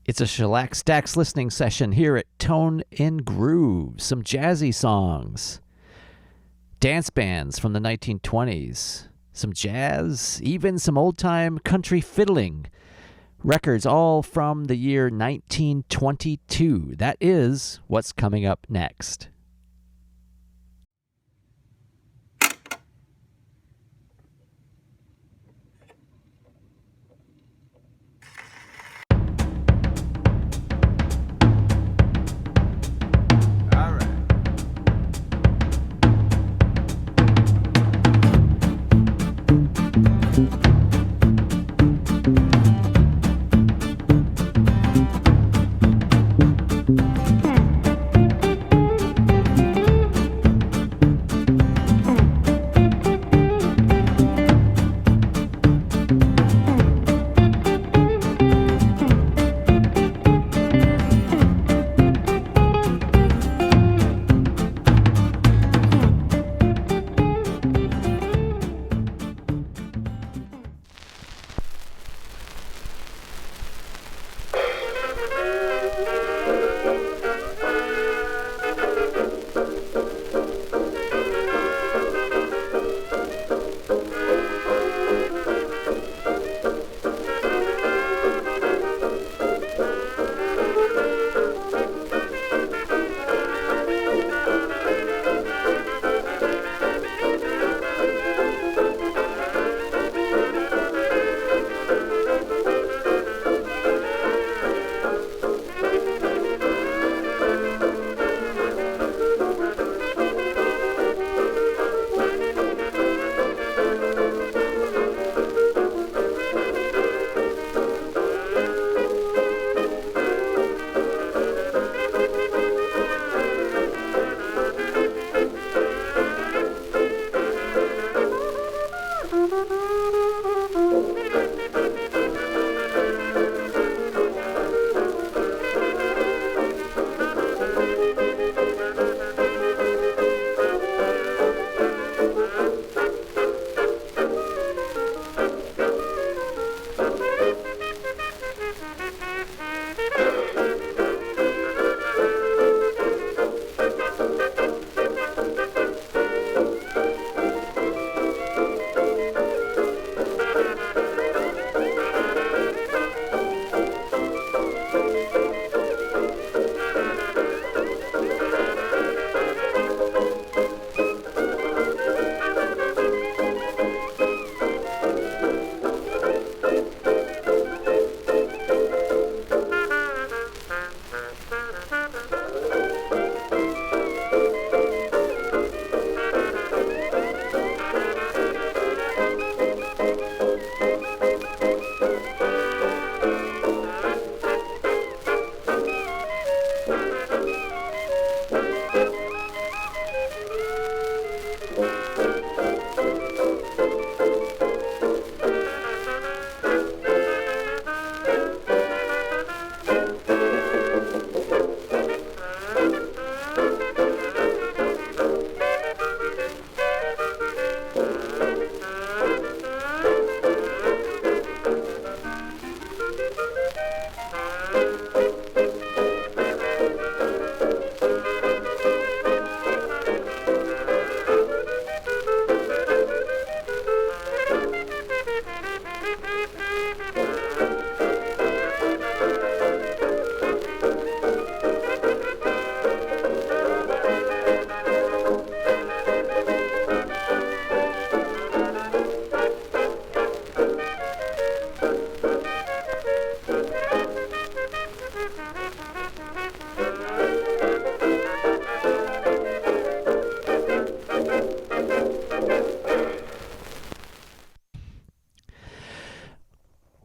It's a Shellac Stacks listening session here at Tone and Groove. Some jazzy songs, dance bands from the 1920s, some jazz, even some old-time country fiddling. Records all from the year 1922. That is what's coming up next.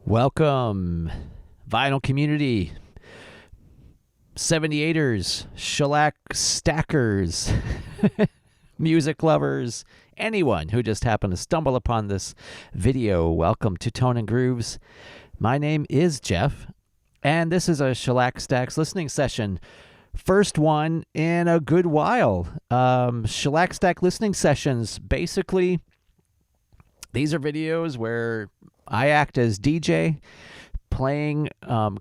Welcome, vinyl community, 78ers, shellac stackers, music lovers, anyone who just happened to stumble upon this video. Welcome to Tone and Grooves. My name is Jeff, and this is a Shellac Stacks listening session. First one in a good while. Shellac Stack listening sessions, basically, these are videos where I act as DJ, playing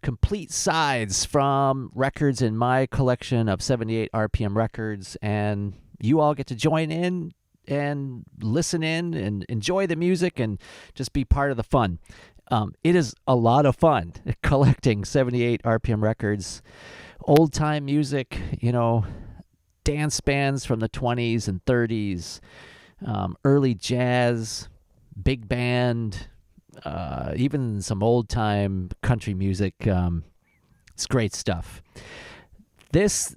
complete sides from records in my collection of 78 RPM records, and you all get to join in and listen in and enjoy the music and just be part of the fun. It is a lot of fun collecting 78 RPM records, old time music, dance bands from the 20s and 30s, early jazz, big band, even some old time country music. It's great stuff. This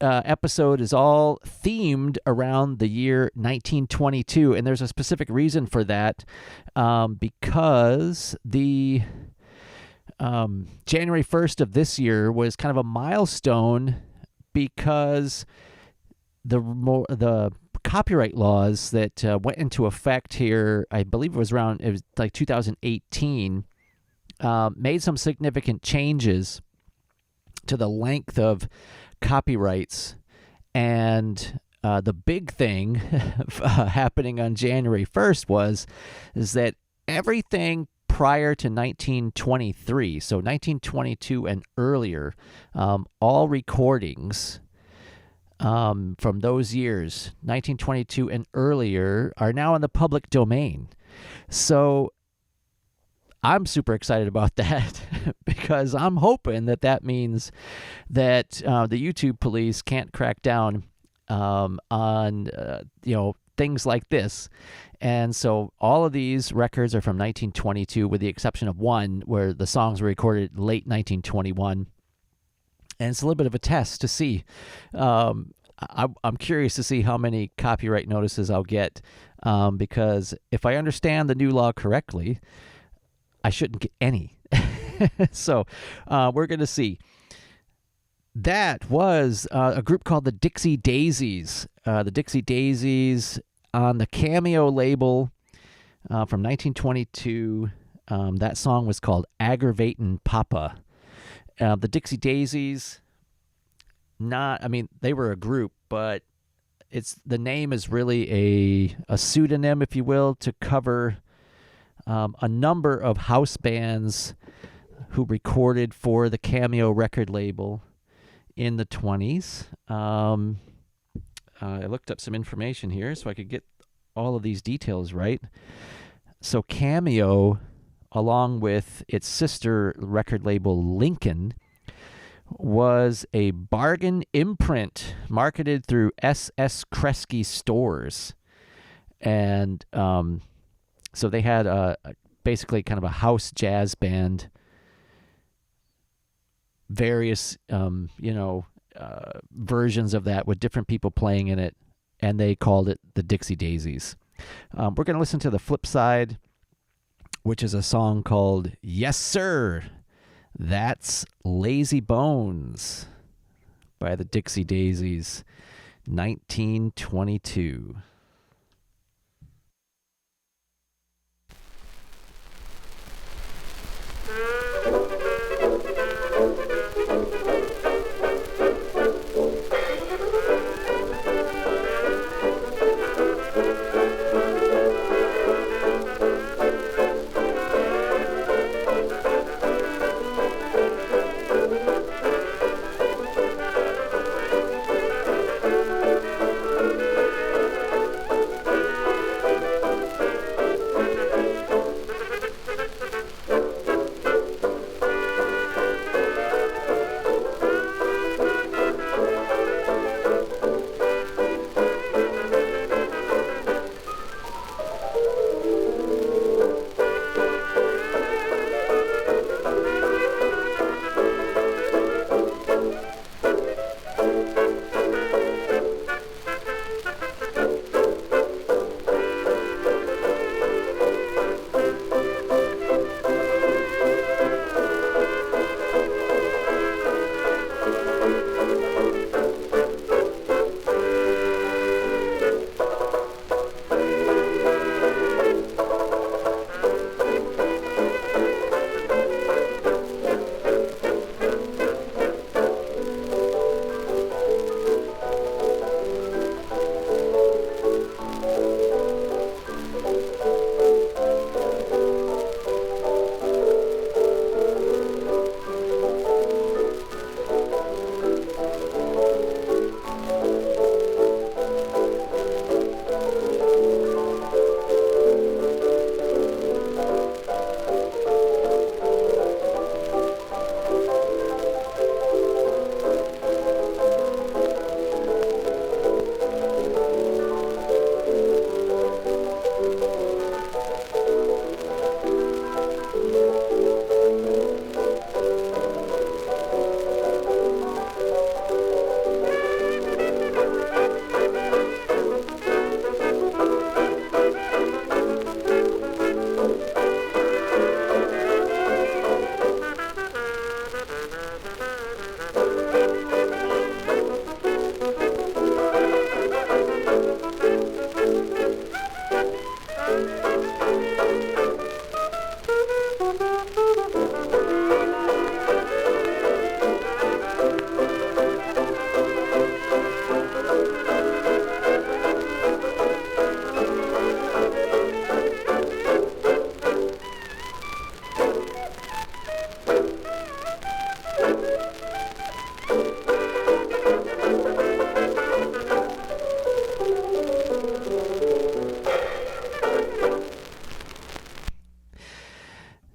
episode is all themed around the year 1922, and there's a specific reason for that, because the January 1st of this year was kind of a milestone, because the copyright laws that went into effect here, I believe it was like 2018, made some significant changes to the length of copyrights. And the big thing happening on January 1st is that everything prior to 1923, so 1922 and earlier, all recordings from those years, 1922 and earlier, are now in the public domain. So I'm super excited about that because I'm hoping that means that the YouTube police can't crack down on things like this. And so all of these records are from 1922, with the exception of one where the songs were recorded late 1921. And it's a little bit of a test to see. I'm curious to see how many copyright notices I'll get, because if I understand the new law correctly, I shouldn't get any. So we're going to see. That was a group called the Dixie Daisies. The Dixie Daisies on the Cameo label from 1922. That song was called Aggravatin' Papa. The Dixie Daisies, they were a group, but the name is really a pseudonym, if you will, to cover a number of house bands who recorded for the Cameo record label in the 20s. I looked up some information here so I could get all of these details right. So Cameo, along with its sister record label Lincoln, was a bargain imprint marketed through S.S. Kresge stores. And so they had basically kind of a house jazz band, various versions of that with different people playing in it, and they called it the Dixie Daisies. We're going to listen to the flip side, which is a song called Yes Sir, That's Lazy Bones by the Dixie Daisies, 1922.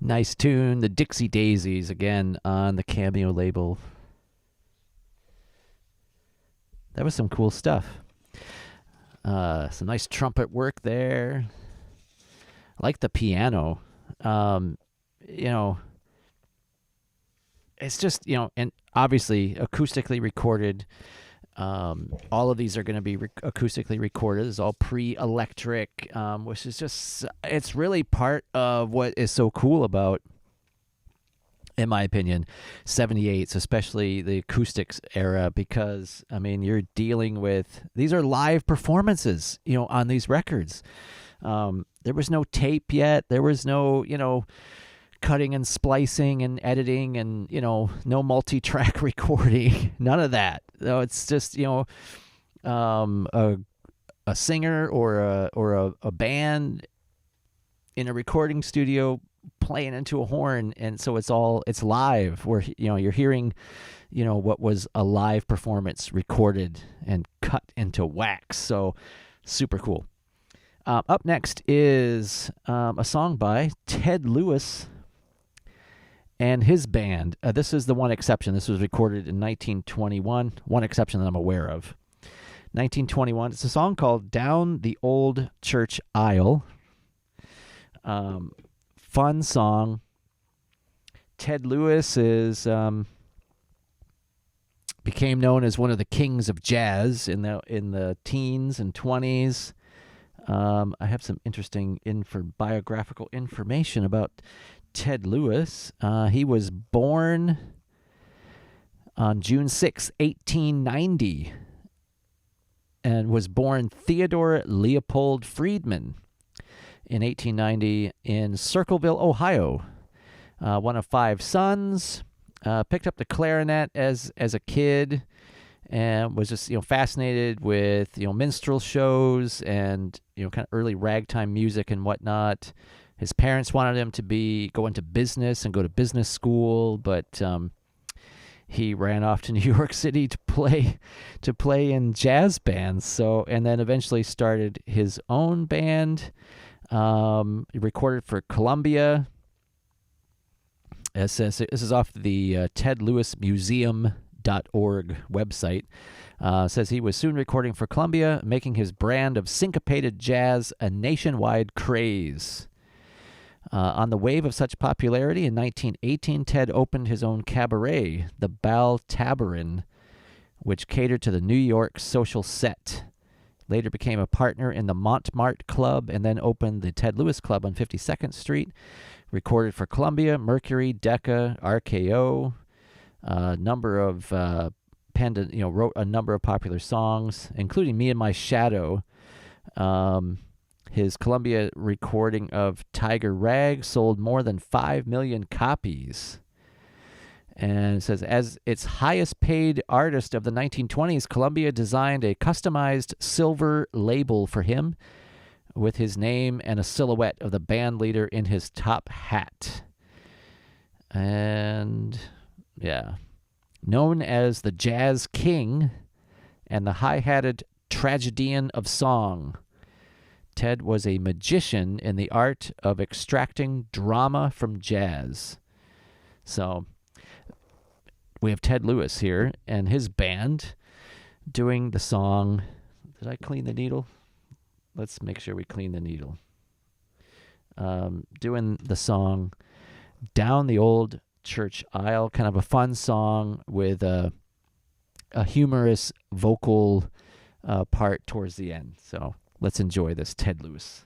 Nice tune, the Dixie Daisies, again on the Cameo label. That was some cool stuff. Some nice trumpet work there. I like the piano. It's just, and obviously acoustically recorded. All of these are going to be acoustically recorded. It's all pre-electric, which is just, it's really part of what is so cool about, in my opinion, 78s, especially the acoustics era, because, you're dealing with, these are live performances, on these records. There was no tape yet. There was no, cutting and splicing and editing and, no multi-track recording, none of that. No, it's just, a singer or a band in a recording studio playing into a horn, and so it's live, where you're hearing what was a live performance recorded and cut into wax. So super cool. Up next is a song by Ted Lewis and his band. This is the one exception. This was recorded in 1921. One exception that I'm aware of. 1921. It's a song called Down the Old Church Aisle. Fun song. Ted Lewis became known as one of the kings of jazz in the teens and 20s. I have some interesting biographical information about Ted Lewis. He was born on June 6, 1890, and was born Theodore Leopold Friedman in 1890 in Circleville, Ohio. One of 5 sons. Picked up the clarinet as a kid, and was just fascinated with minstrel shows and kind of early ragtime music and whatnot. His parents wanted him to go into business and go to business school, but he ran off to New York City to play in jazz bands. So, and then eventually started his own band. He recorded for Columbia. This is off the Ted Lewis Museum.org website. Says he was soon recording for Columbia, making his brand of syncopated jazz a nationwide craze. On the wave of such popularity, in 1918, Ted opened his own cabaret, the Bal Tabarin, which catered to the New York social set. Later became a partner in the Montmartre Club, and then opened the Ted Lewis Club on 52nd Street. Recorded for Columbia, Mercury, Decca, RKO. Wrote a number of popular songs, including Me and My Shadow. His Columbia recording of Tiger Rag sold more than 5 million copies. And it says, as its highest paid artist of the 1920s, Columbia designed a customized silver label for him with his name and a silhouette of the band leader in his top hat. And, yeah. Known as the Jazz King and the high-hatted tragedian of song, Ted was a magician in the art of extracting drama from jazz. So, we have Ted Lewis here and his band doing the song. Did I clean the needle? Let's make sure we clean the needle. Doing the song Down the Old Church Aisle, kind of a fun song with a humorous vocal part towards the end. So let's enjoy this Ted Lewis.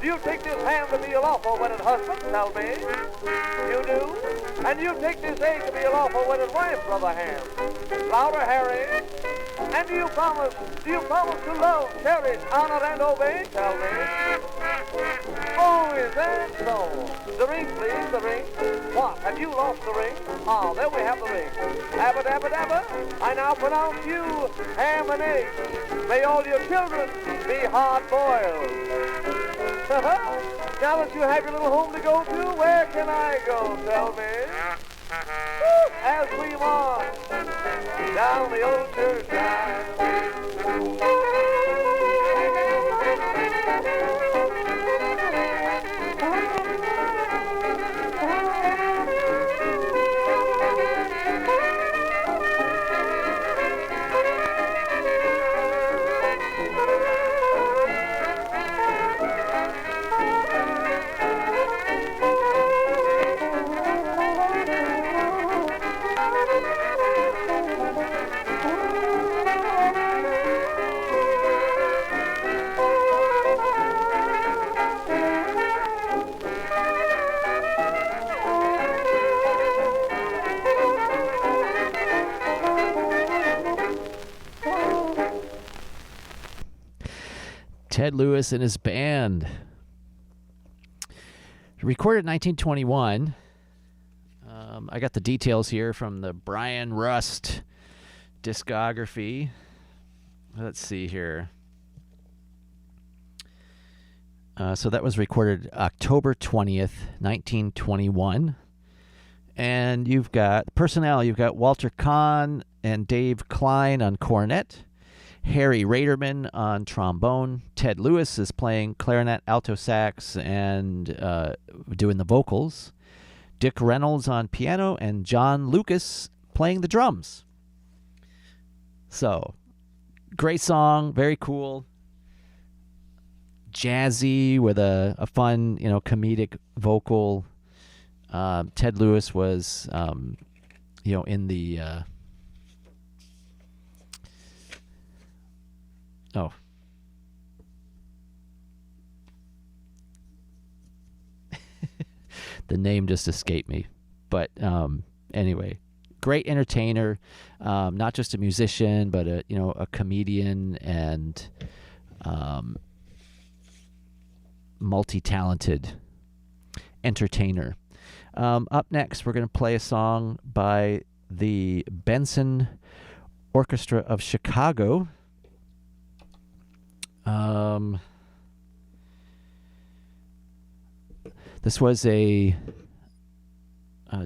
Do you take this ham to be a lawful wedded husband? Tell me. You do? And you take this egg to be a lawful wedded wife, Brother Ham? Louder, Harry. And do you promise to love, cherish, honor, and obey? Tell me. Oh, is that so? The ring, please, the ring. What, have you lost the ring? Ah, there we have the ring. Abba, dabba, dabba. I now pronounce you ham and eggs. May all your children be hard-boiled. Now that you have your little home to go to, where can I go? Tell me. As we march down the old church aisle. Ted Lewis and his band. Recorded in 1921. I got the details here from the Brian Rust discography. Let's see here. So that was recorded October 20th, 1921. And you've got personnel. You've got Walter Kahn and Dave Klein on cornet. Harry Raderman on trombone. Ted Lewis is playing clarinet, alto sax, and doing the vocals. Dick Reynolds on piano, and John Lucas playing the drums. So, great song, very cool. Jazzy with a fun, comedic vocal. Ted Lewis was, in the... The name just escaped me. But anyway, great entertainer, not just a musician, but a comedian and multi-talented entertainer. Up next, we're going to play a song by the Benson Orchestra of Chicago. This was a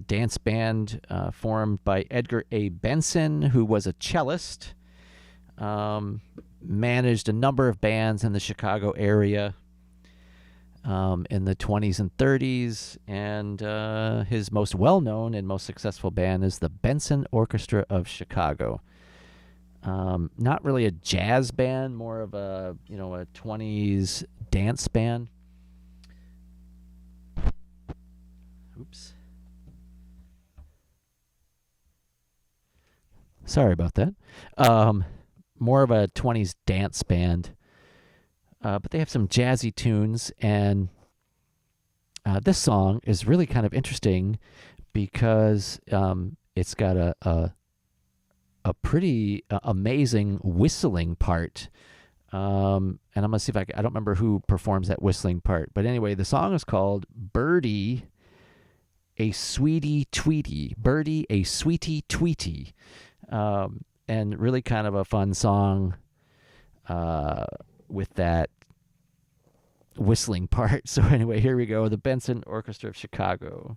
dance band formed by Edgar A. Benson, who was a cellist, managed a number of bands in the Chicago area in the 20s and 30s, and his most well-known and most successful band is the Benson Orchestra of Chicago. Not really a jazz band, more of a, a 20s dance band. Oops. Sorry about that. More of a 20s dance band. But they have some jazzy tunes, and this song is really kind of interesting because it's got a pretty amazing whistling part. And I'm going to see if I don't remember who performs that whistling part. But anyway, the song is called Birdie, a Sweetie Tweety. Birdie, a Sweetie Tweety. And really kind of a fun song with that whistling part. So anyway, here we go. The Benson Orchestra of Chicago.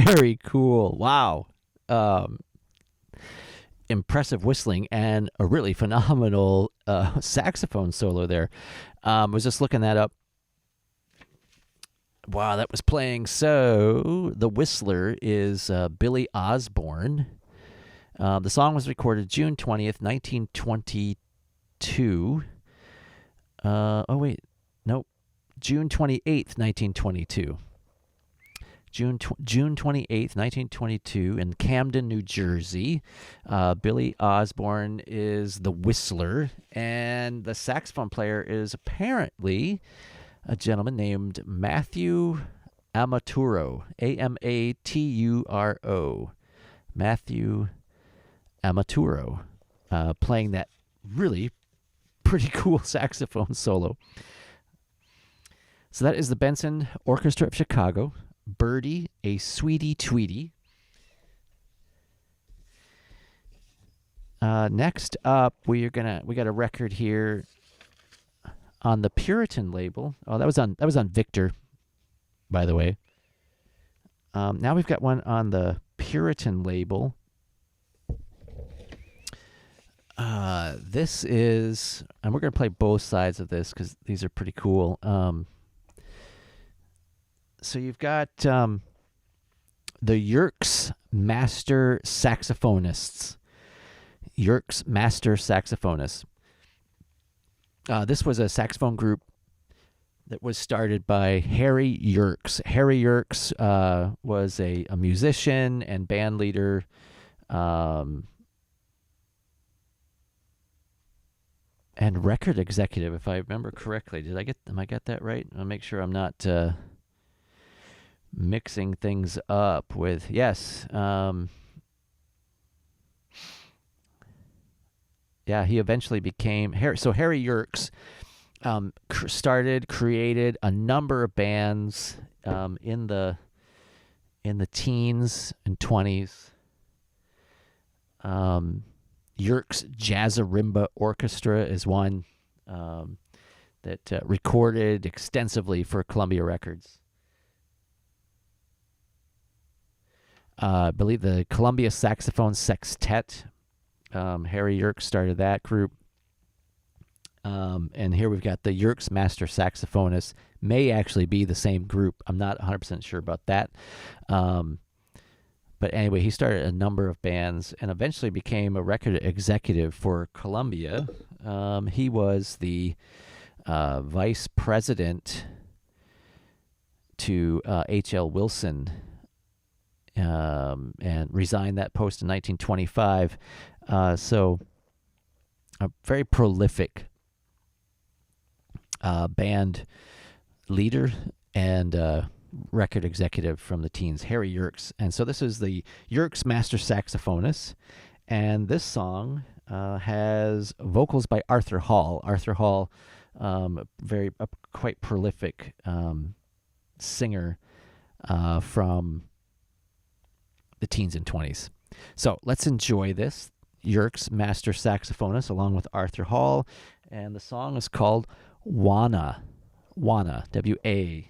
Very cool. Wow. Impressive whistling and a really phenomenal saxophone solo there. Was just looking that up. Wow, that was playing. So the whistler is Billy Osborne. The song was recorded June 20th, 1922. June 28th, 1922. June 28th, 1922, in Camden, New Jersey. Billy Osborne is the whistler, and the saxophone player is apparently a gentleman named Matthew Amaturo, Amaturo. Matthew Amaturo, playing that really pretty cool saxophone solo. So that is the Benson Orchestra of Chicago. Birdie, a Sweetie Tweety. Next up, we got a record here on the Puritan label. Oh, that was on Victor, by the way. Now we've got one on the Puritan label. This is, and we're going to play both sides of this because these are pretty cool. So you've got the Yerkes Master Saxophonists. Yerkes Master Saxophonists. This was a saxophone group that was started by Harry Yerkes. Harry Yerkes was a musician and band leader. And record executive, if I remember correctly. Am I got that right? I'll make sure I'm not mixing things up with, yes. Yeah, he eventually became Harry. So Harry Yerkes created a number of bands in the teens and 20s. Yerkes Jazzarimba Orchestra is one that recorded extensively for Columbia Records. I believe the Columbia Saxophone Sextet. Harry Yerkes started that group. And here we've got the Yerkes Master Saxophonists. May actually be the same group. I'm not 100% sure about that. But anyway, he started a number of bands and eventually became a record executive for Columbia. He was the vice president to H.L. Wilson and resigned that post in 1925. So a very prolific band leader and record executive from the teens, Harry Yerkes. And so this is the Yerkes Master Saxophonists, and this song has vocals by Arthur Hall. Arthur Hall, quite prolific singer from the teens and 20s. So let's enjoy this. Yerkes Master Saxophonist along with Arthur Hall, and the song is called Wanna. Wanna, W-A-N-A.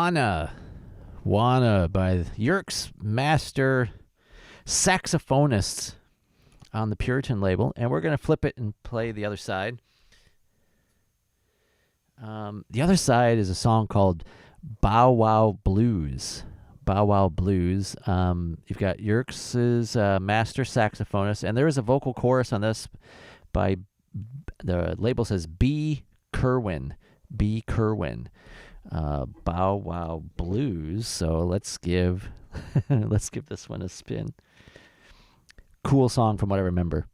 Wanna by Yerkes Master Saxophonists on the Puritan label. And we're going to flip it and play the other side. The other side is a song called Bow Wow Blues. Bow Wow Blues. You've got Yerkes' master saxophonist, and there is a vocal chorus on this by, the label says B. Kerwin. B. Kerwin. Bow Wow Blues. So let's give let's give this one a spin. Cool song from what I remember.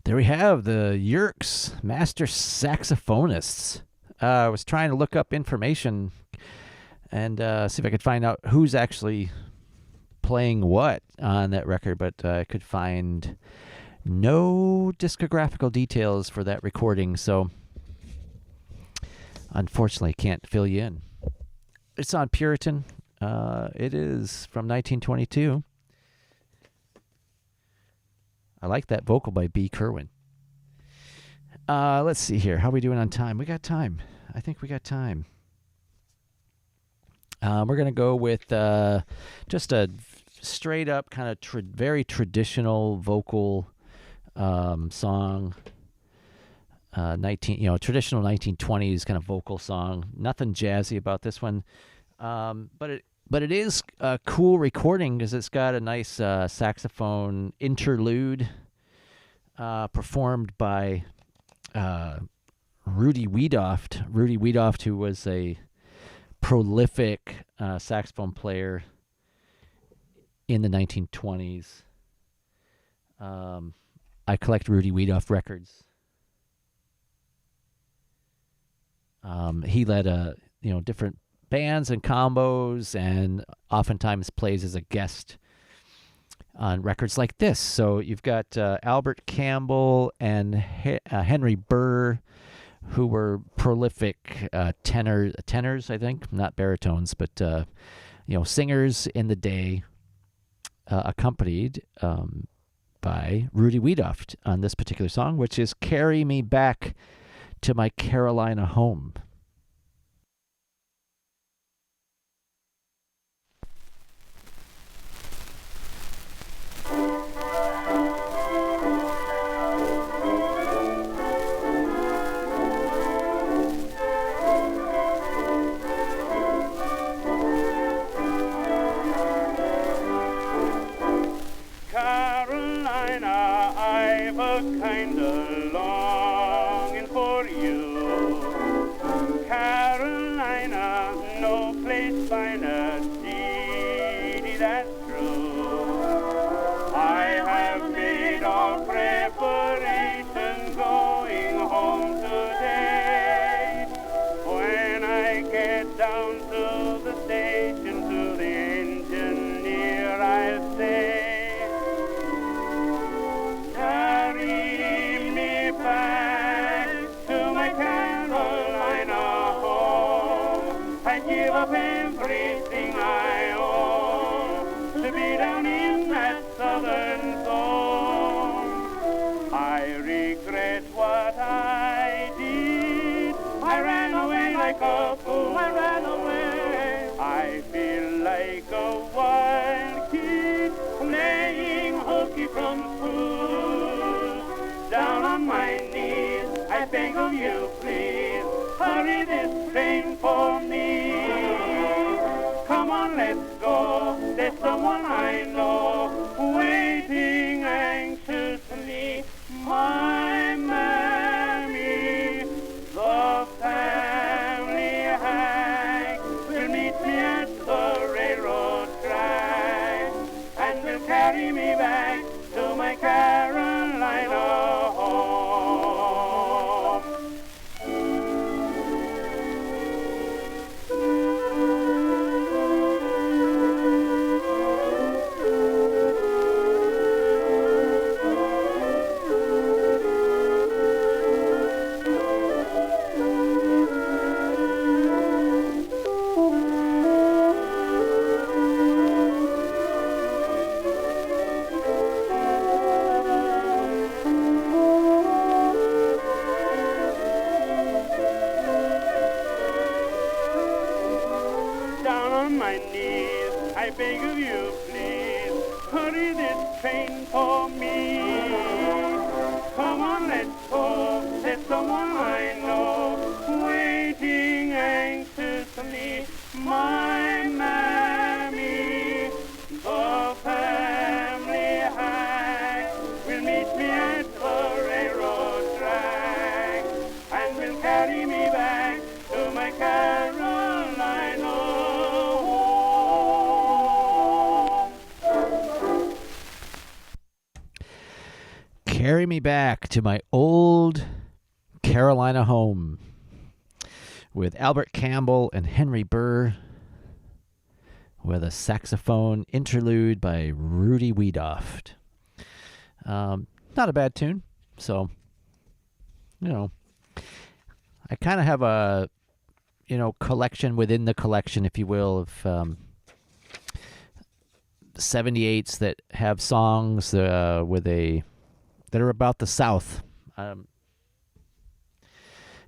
There we have the Yerkes Master Saxophonists. I was trying to look up information and see if I could find out who's actually playing what on that record, but I could find no discographical details for that recording, so unfortunately can't fill you in. It's on Puritan. It is from 1922. I like that vocal by B. Kerwin. Let's see here. How are we doing on time? We got time. I think we got time. We're going to go with just a straight up kind of very traditional vocal song. traditional 1920s kind of vocal song. Nothing jazzy about this one, but it is a cool recording because it's got a nice saxophone interlude performed by Rudy Wiedoeft. Rudy Wiedoeft, who was a prolific saxophone player in the 1920s. I collect Rudy Wiedoeft records. He led different bands and combos, and oftentimes plays as a guest on records like this. So you've got Albert Campbell and Henry Burr, who were prolific tenors, I think, not baritones, but singers in the day, accompanied by Rudy Wiedoeft on this particular song, which is "Carry Me Back to My Carolina Home." Carolina, I've a kind of longing for you. Carolina, no place finer, deedy, that's true. I have made all preparation going home today. When I get down to the station, to the engineer, I'll say, give up everything I own to be down in that southern zone. I regret what I did. I ran away like a fool. I ran away. I feel like a wild kid playing hooky from school. Down on my knees, I beg of you, please, hurry this train for me. Come on, let's go. There's someone I know waiting anxiously. My mammy, the family hack, will meet me at the railroad track and will carry me back to my Carolina home. I beg of you, please, hurry this train for me. Come on, let's go, there's someone I know waiting anxiously. My mammy, the family hack, will meet me at the railroad track and will carry me back to my Carolina home. Carry me back to my old Carolina home, with Albert Campbell and Henry Burr, with a saxophone interlude by Rudy Wiedoeft. Not a bad tune. So, I kind of have a, collection within the collection, if you will, of 78s that have songs that are about the South.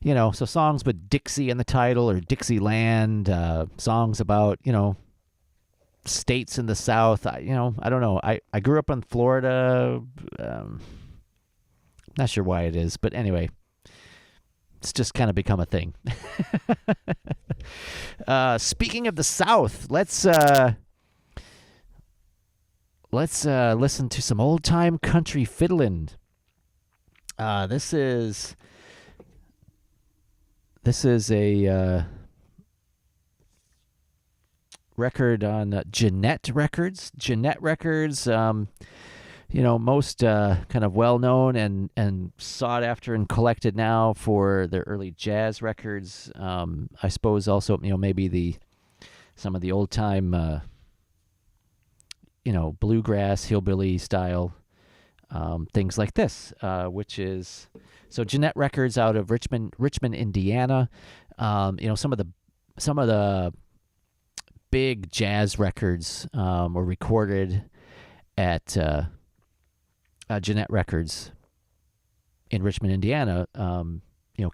So songs with Dixie in the title or Dixieland, songs about, states in the South. I don't know. I grew up in Florida. Not sure why it is, but anyway, It's just kind of become a thing. Speaking of the South, let's listen to some old time country fiddling. This is a record on Jeanette Records. Jeanette Records, most kind of well known and sought after and collected now for their early jazz records. I suppose also maybe some of the old time bluegrass hillbilly style things like this, which is so Jeanette Records out of Richmond, Indiana. Some of the big jazz records were recorded at Jeanette Records in Richmond, Indiana.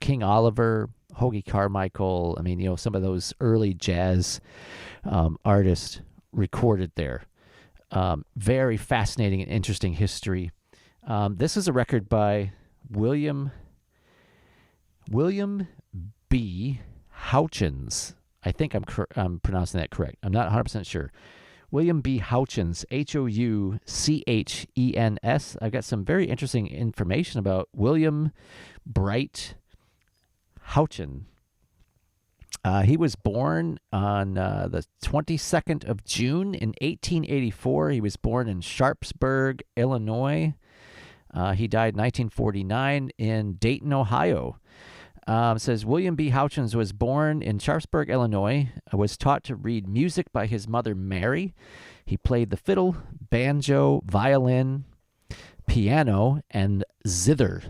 King Oliver, Hoagie Carmichael. Some of those early jazz artists recorded there. Very fascinating and interesting history. This is a record by William B. Houchins. I think I'm pronouncing that correct. I'm not 100% sure. William B. Houchins, Houchens. I've got some very interesting information about William Bright Houchin. He was born on the 22nd of June in 1884. He was born in Sharpsburg, Illinois. He died in 1949 in Dayton, Ohio. It says William B. Houchins was born in Sharpsburg, Illinois, was taught to read music by his mother, Mary. He played the fiddle, banjo, violin, piano, and zither.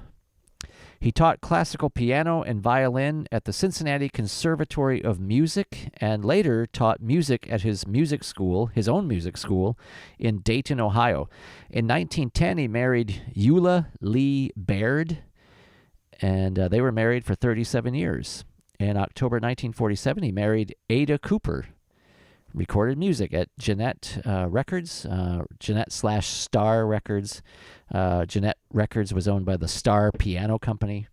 He taught classical piano and violin at the Cincinnati Conservatory of Music and later taught music at his own music school in Dayton, Ohio. In 1910, he married Eula Lee Baird, and they were married for 37 years. In October 1947, he married Ada Cooper, recorded music at Jeanette Records, Jeanette/Star Records. Jeanette Records was owned by the Star Piano Company.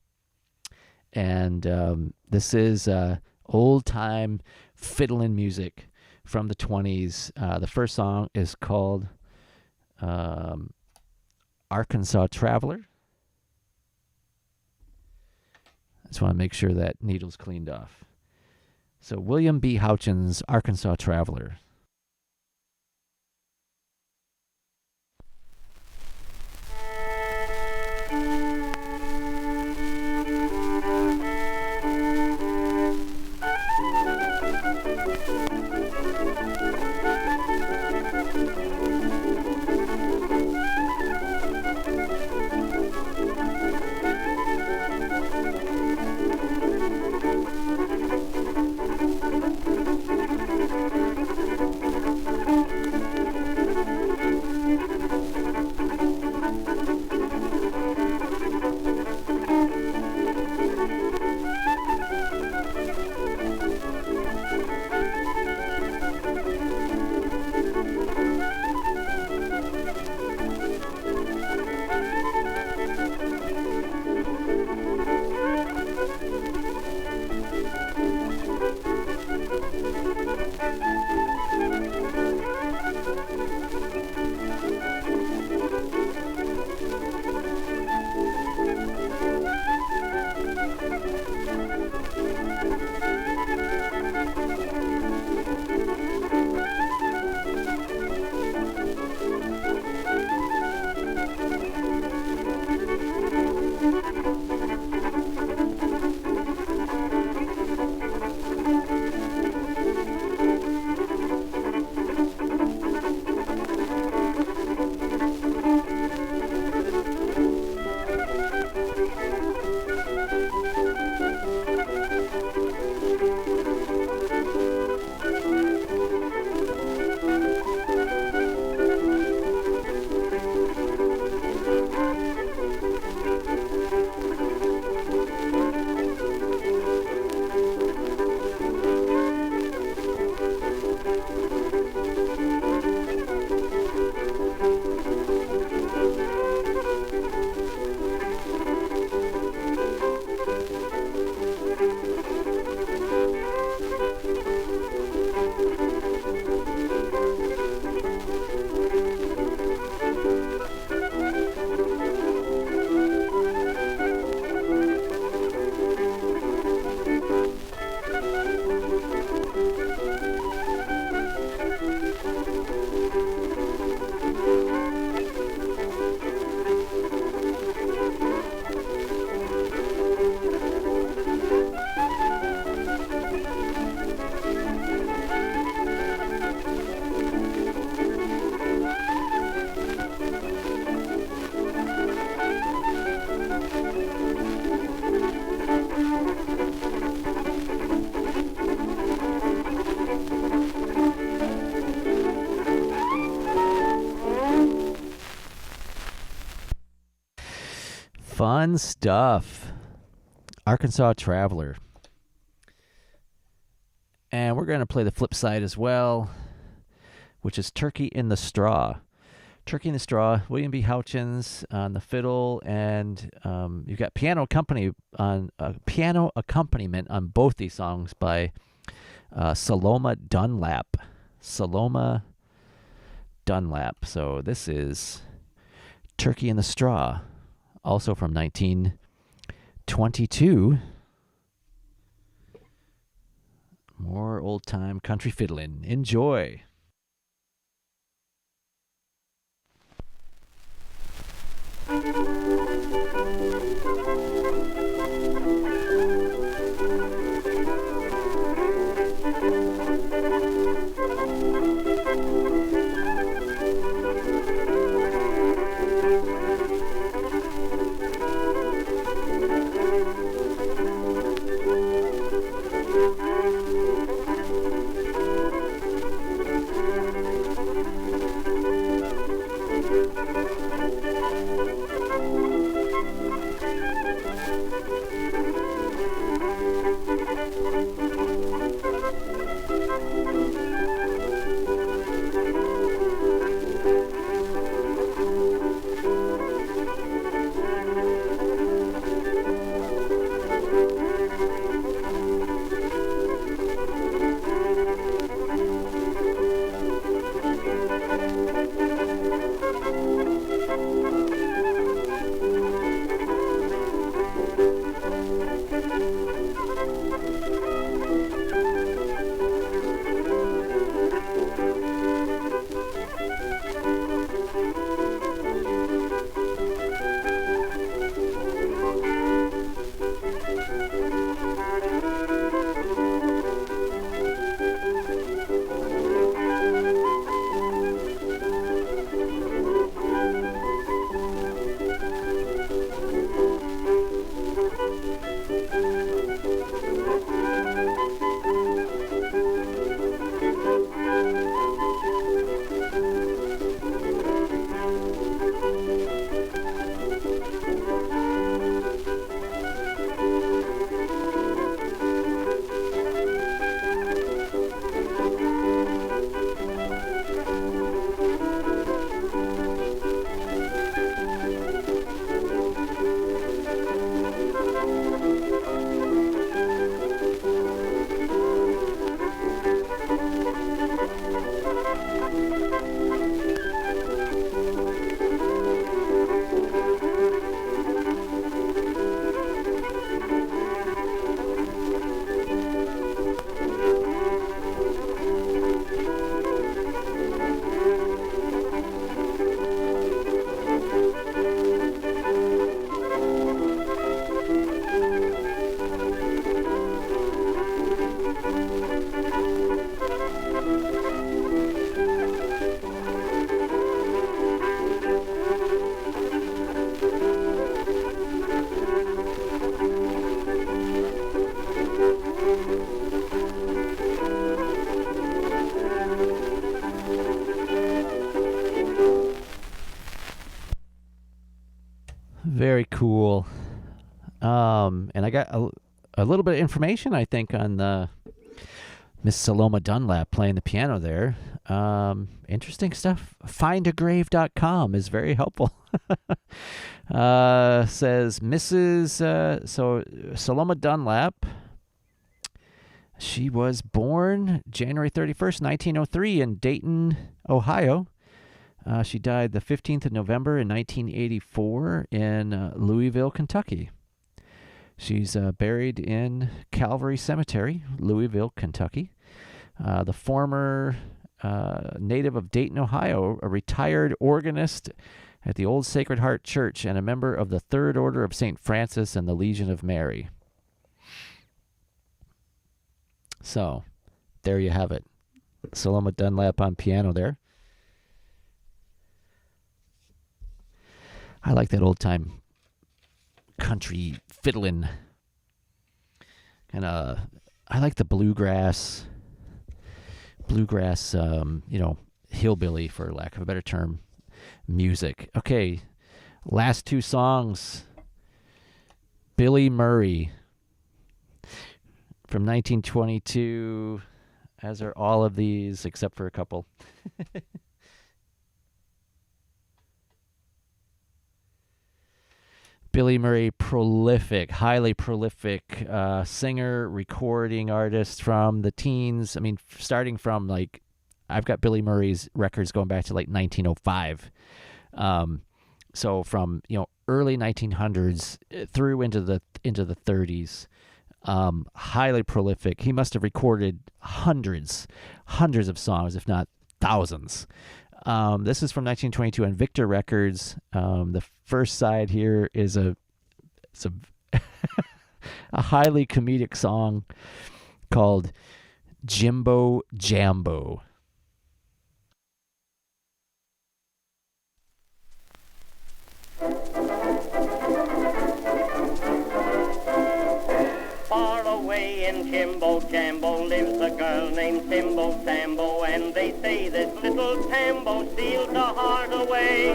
And this is old-time fiddling music from the 20s. The first song is called Arkansas Traveler. I just want to make sure that needle's cleaned off. So William B. Houchins, Arkansas Traveler. Fun stuff. Arkansas Traveler. And we're going to play the flip side as well, which is Turkey in the Straw. Turkey in the Straw, William B. Houchins on the fiddle, and you've got piano accompaniment on both these songs by Saloma Dunlap. Saloma Dunlap. So this is Turkey in the Straw, also from 1922. More old-time country fiddling. Enjoy. Very cool. And I got a little bit of information, I think, on the Miss Saloma Dunlap playing the piano there. Interesting stuff. Findagrave.com is very helpful. Says Mrs. Saloma Dunlap. She was born January 31st, 1903 in Dayton, Ohio. She died the 15th of November in 1984 in Louisville, Kentucky. She's buried in Calvary Cemetery, Louisville, Kentucky. The former native of Dayton, Ohio, a retired organist at the Old Sacred Heart Church and a member of the Third Order of St. Francis and the Legion of Mary. So, there you have it. Saloma Dunlap on piano there. I like that old-time country fiddling. And I like the bluegrass, hillbilly, for lack of a better term, music. Okay, last two songs Billy Murray from 1922, as are all of these except for a couple. Billy Murray, highly prolific singer, recording artist from the teens. I mean, starting from like, I've got Billy Murray's records going back to like 1905. So from early 1900s through into the 30s. Highly prolific. He must have recorded hundreds of songs, if not thousands. This is from 1922 on Victor Records. The first side here is a highly comedic song called Jimbo Jambo. Far away in Jimbo Jambo lives a girl named Simbo Sambo, and they say this little Tambo steals the heart away.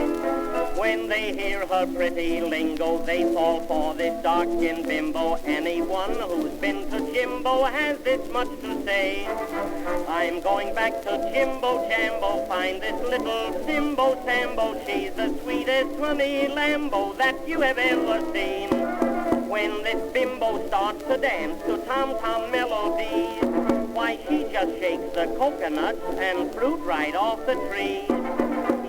When they hear her pretty lingo, they fall for this dark-skinned bimbo. Anyone who's been to Jimbo has this much to say. I'm going back to Jimbo Jambo, find this little Simbo Sambo. She's the sweetest honey lambo that you have ever seen. When this bimbo starts to dance to tom-tom melodies, why, she just shakes the coconuts and fruit right off the tree.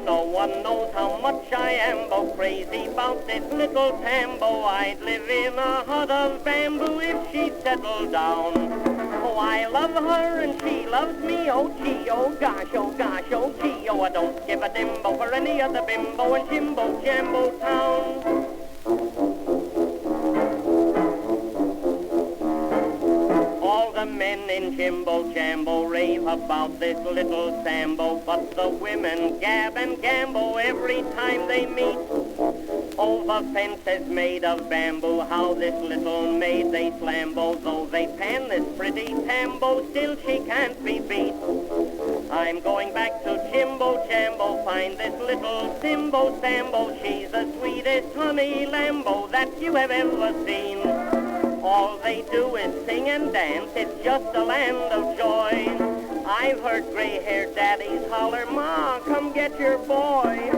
No one knows how much I am crazy about this little Tambo. I'd live in a hut of bamboo if she'd settle down. Oh, I love her and she loves me, oh gee, oh gosh, oh gosh, oh gee. Oh, I don't give a dimbo for any other bimbo in Jimbo Jambo town. The men in Jimbo Jambo rave about this little Sambo, but the women gab and gamble every time they meet. Over fences made of bamboo, how this little maid they slambo. Though they pan this pretty Tambo, still she can't be beat. I'm going back to Jimbo Jambo, find this little Simbo Sambo. She's the sweetest honey lambo that you have ever seen. All they do is sing and dance, it's just a land of joy. I've heard gray-haired daddies holler, Ma, come get your boy.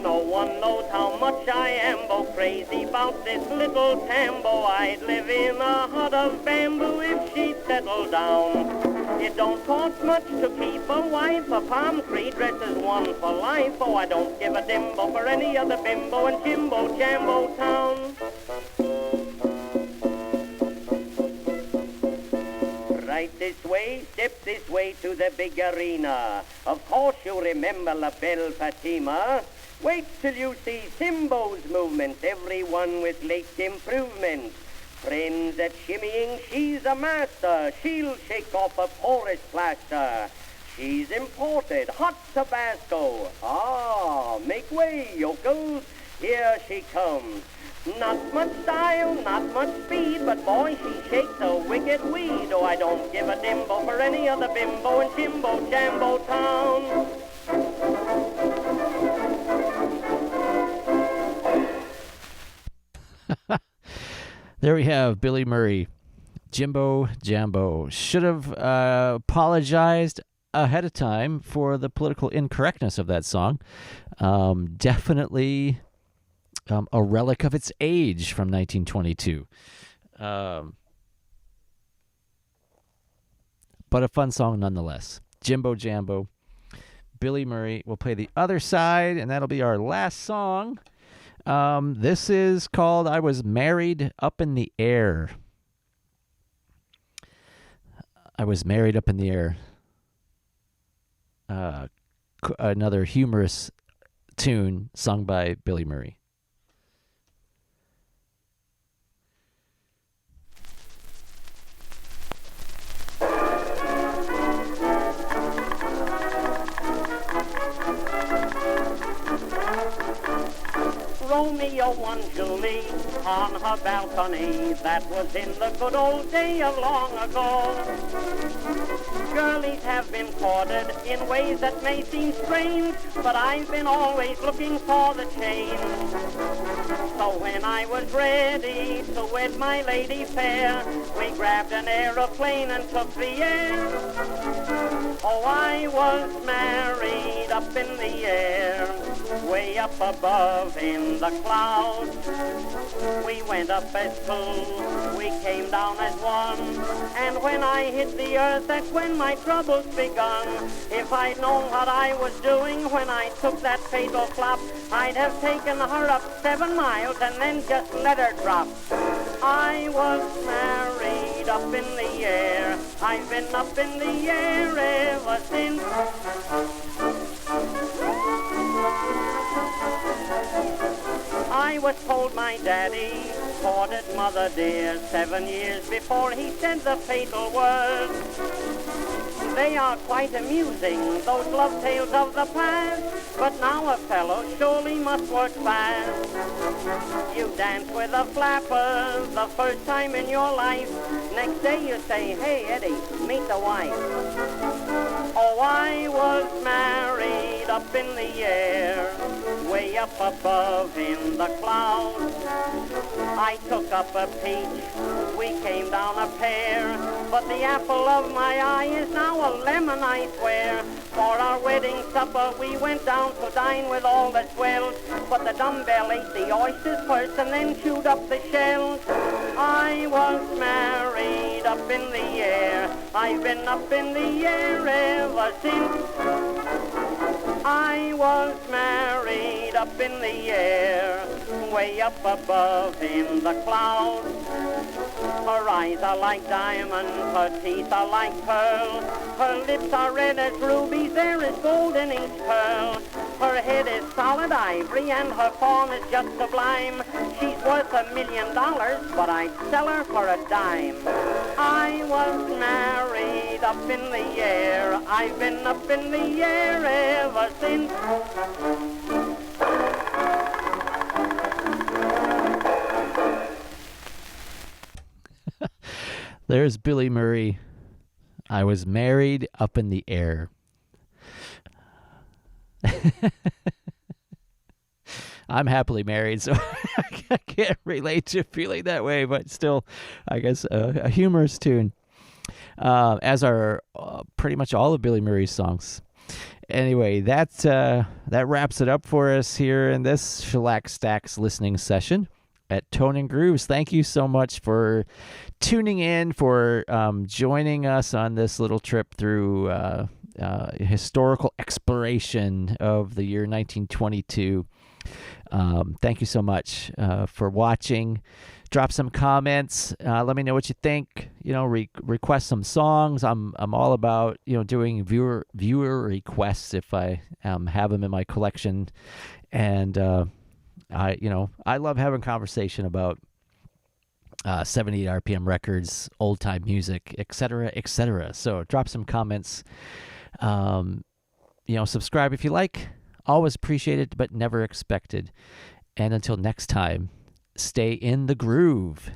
No one knows how much I am crazy about this little Tambo. I'd live in a hut of bamboo if she'd settle down. It don't cost much to keep a wife, a palm tree dresses one for life. Oh, I don't give a dimbo for any other bimbo in Jimbo Jambo town. Right this way, step this way to the big arena. Of course you remember La Belle Fatima. Wait till you see Simbo's movements, everyone with late improvements. Friends at shimmying, she's a master. She'll shake off a porous plaster. She's imported, hot Tabasco. Ah, make way, yokels. Here she comes. Not much style, not much speed, but boy, she shakes a wicked weed. Oh, I don't give a dimbo for any other bimbo in Jimbo Jambo town. There we have Billy Murray, Jimbo Jambo. Should have apologized ahead of time for the political incorrectness of that song. Definitely a relic of its age from 1922. But a fun song nonetheless. Jimbo Jambo, Billy Murray. We'll play the other side, and that'll be our last song. This is called I Was Married Up in the Air. I Was Married Up in the Air. Another humorous tune sung by Billy Murray. Romeo won Julie on her balcony. That was in the good old day of long ago. girlies have been courted in ways that may seem strange, but I've been always looking for the change. So when I was ready to wed my lady fair, we grabbed an aeroplane and took the air. Oh, I was married up in the air, way up above in the clouds. We went up as two, we came down as one, and when I hit the earth, that's when my troubles begun. If I'd known what I was doing when I took that fatal flop, I'd have taken her up 7 miles and then just let her drop. I was married up in the air, I've been up in the air ever since. I was told my daddy courted mother dear 7 years before he said the fatal words. They are quite amusing, those love tales of the past, but now a fellow surely must work fast. You dance with a flapper the first time in your life. Next day you say, hey Eddie, meet the wife. Oh, I was married up in the air, way up above in the clouds. I took up a peach, we came down a pear, but the apple of my eye is now a lemon, I swear. For our wedding supper we went down to dine with all the swells, but the dumbbell ate the oysters first and then chewed up the shells. I was married up in the air, I've been up in the air ever since. I was married up in the air, way up above in the clouds. Her eyes are like diamonds, her teeth are like pearl, her lips are red as rubies, there is gold in each pearl. Her head is solid ivory and her form is just sublime. She's worth $1 million, but I'd sell her for a dime. I was married up in the air, I've been up in the air ever since. There's Billy Murray. I was married up in the air. I'm happily married, so I can't relate to feeling that way, but still, I guess a humorous tune, as are pretty much all of Billy Murray's songs. Anyway, that wraps it up for us here in this Shellac Stacks listening session at Tone and Grooves. Thank you so much for tuning in, for joining us on this little trip through historical exploration of the year 1922. Thank you so much for watching. Drop some comments. Let me know what you think. Request some songs. I'm all about doing viewer requests if I have them in my collection, and I love having conversation about 78 RPM records, old time music, etc., etc. So drop some comments. Subscribe if you like. Always appreciated, but never expected. And until next time, stay in the groove.